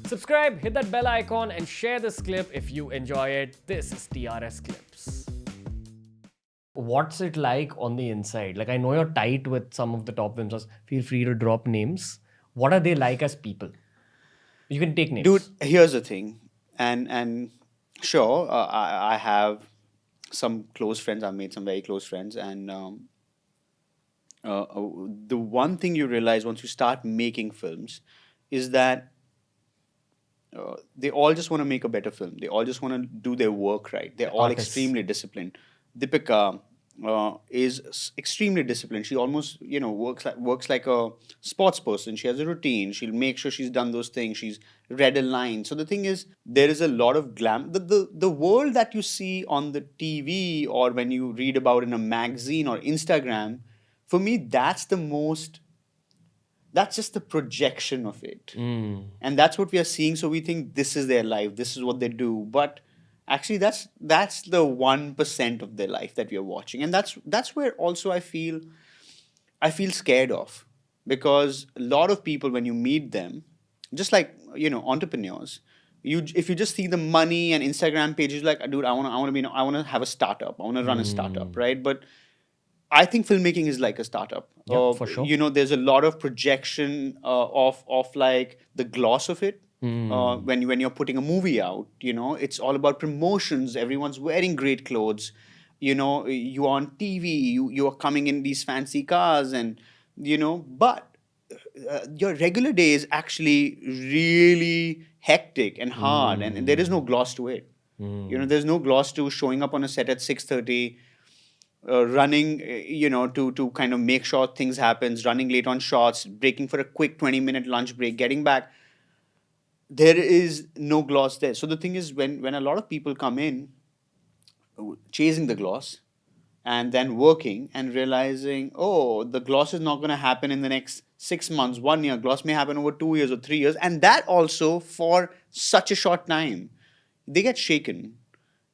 Subscribe, hit that bell icon, and share this clip if you enjoy it. This is TRS Clips. What's it like on the inside? Like, I know you're tight with some of the top film stars. Feel free to drop names. What are they like as people? You can take names. Dude, here's the thing, and sure, I have some close friends. I've made some very close friends, and the one thing you realize once you start making films is that they all just want to make a better film. They all just want to do their work right. They're all Artists. extremely disciplined. Deepika is extremely disciplined. She almost, works like a sports person. She has a routine. She'll make sure she's done those things. She's read a line. So the thing is, there is a lot of glam. The world that you see on the TV or when you read about in a magazine or Instagram, for me, that's just the projection of it. And that's what we are seeing. So we think this is their life, this is what they do. But actually that's the 1% of their life that we are watching. And that's where also I feel scared of. Because a lot of people, when you meet them, just like entrepreneurs, if you just see the money and Instagram pages, like, dude, I want to have a startup, I want to run a startup, right? But I think filmmaking is like a startup. Yeah, for sure. There's a lot of projection of like the gloss of it. When you're putting a movie out, it's all about promotions. Everyone's wearing great clothes. You're on TV. You are coming in these fancy cars, and but your regular day is actually really hectic and hard, and there is no gloss to it. There's no gloss to showing up on a set at 6:30. Running, to kind of make sure things happens, running late on shots, breaking for a quick 20-minute lunch break, getting back. There is no gloss there. So the thing is, when a lot of people come in chasing the gloss and then working and realizing, oh, the gloss is not going to happen in the next 6 months, 1 year. Gloss may happen over 2 years or 3 years. And that also for such a short time, they get shaken.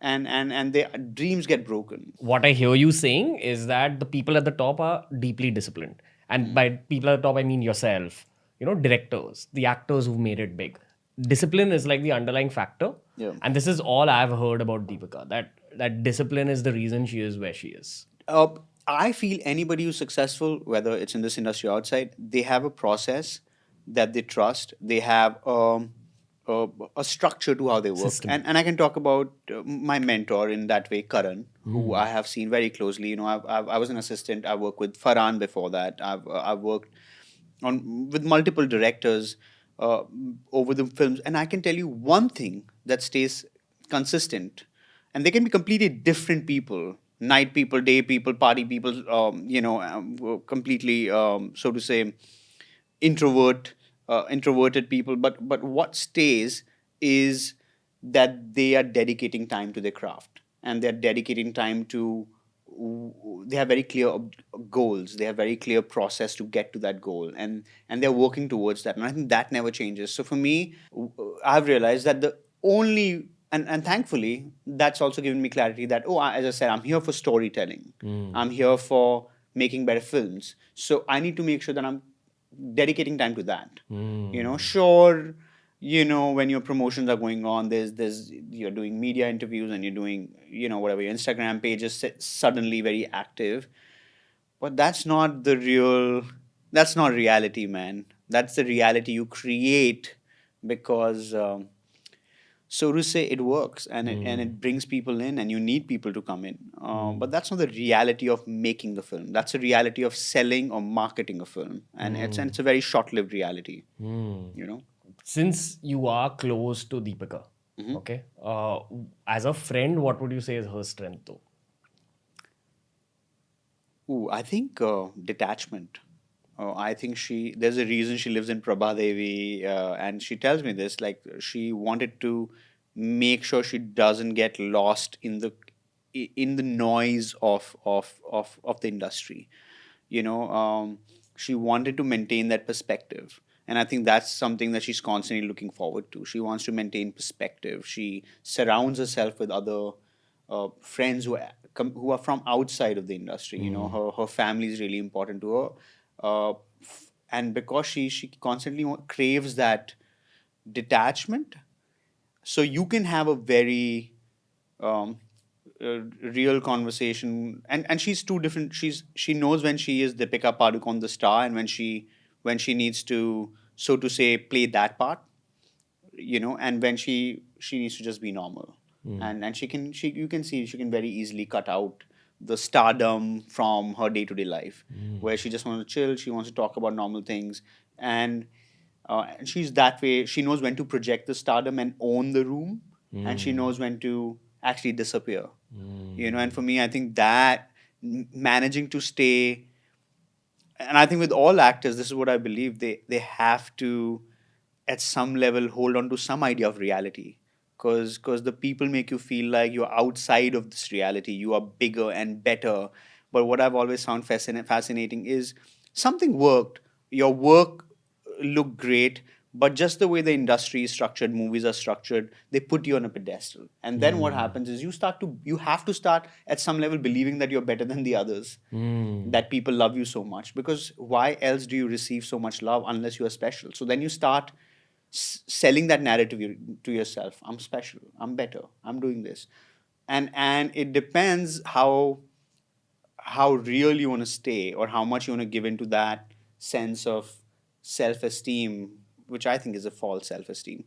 And their dreams get broken. What I hear you saying is that the people at the top are deeply disciplined. And by people at the top, I mean yourself, directors, the actors who've made it big. Discipline is like the underlying factor. Yeah. And this is all I've heard about Deepika, that discipline is the reason she is where she is. I feel anybody who's successful, whether it's in this industry or outside, they have a process that they trust. They have a structure to how they work. System. And I can talk about my mentor in that way, Karan, who I have seen very closely. I was an assistant. I worked with Farhan before that. I've worked with multiple directors over the films. And I can tell you one thing that stays consistent. And they can be completely different people. Night people, day people, party people, completely, so to say, introverted people. But what stays is that they are dedicating time to their craft, and they're dedicating time to. They have very clear goals. They have very clear process to get to that goal, and they're working towards that. And I think that never changes. So for me, I've realized that the only and thankfully, that's also given me clarity that, as I said, I'm here for storytelling. I'm here for making better films. So I need to make sure that I'm dedicating time to that. Sure, when your promotions are going on, there's you're doing media interviews and you're doing, whatever, your Instagram page is suddenly very active. But that's not reality, man. That's the reality you create because so to say, it works and it brings people in, and you need people to come in. But that's not the reality of making the film. That's the reality of selling or marketing a film, and it's a very short-lived reality. Since you are close to Deepika, okay, as a friend, what would you say is her strength though? I think detachment. I think there's a reason she lives in Prabhadevi, and she tells me this, like she wanted to make sure she doesn't get lost in the noise of the industry. She wanted to maintain that perspective. And I think that's something that she's constantly looking forward to. She wants to maintain perspective. She surrounds herself with other friends who are from outside of the industry. Her family is really important to her. And because she constantly craves that detachment. So you can have a very um, real conversation, and she's two different. She knows when she is Deepika Padukone the star, and when she needs to, so to say, play that part, and when she needs to just be normal. And she you can see she can very easily cut out the stardom from her day-to-day life, where she just wants to chill, she wants to talk about normal things. And she's that way. She knows when to project the stardom and own the room, and she knows when to actually disappear. And for me, I think that managing to stay, and I think with all actors, this is what I believe, they have to at some level hold on to some idea of reality, because the people make you feel like you're outside of this reality, you are bigger and better. But what I've always found fascinating is something worked, your work looked great, but just the way the industry is structured, movies are structured, they put you on a pedestal. And then what happens is you have to start at some level believing that you're better than the others, that people love you so much. Because why else do you receive so much love unless you are special? So then you start selling that narrative to yourself. I'm special, I'm better, I'm doing this. And it depends how real you want to stay, or how much you want to give into that sense of self-esteem, which I think is a false self-esteem.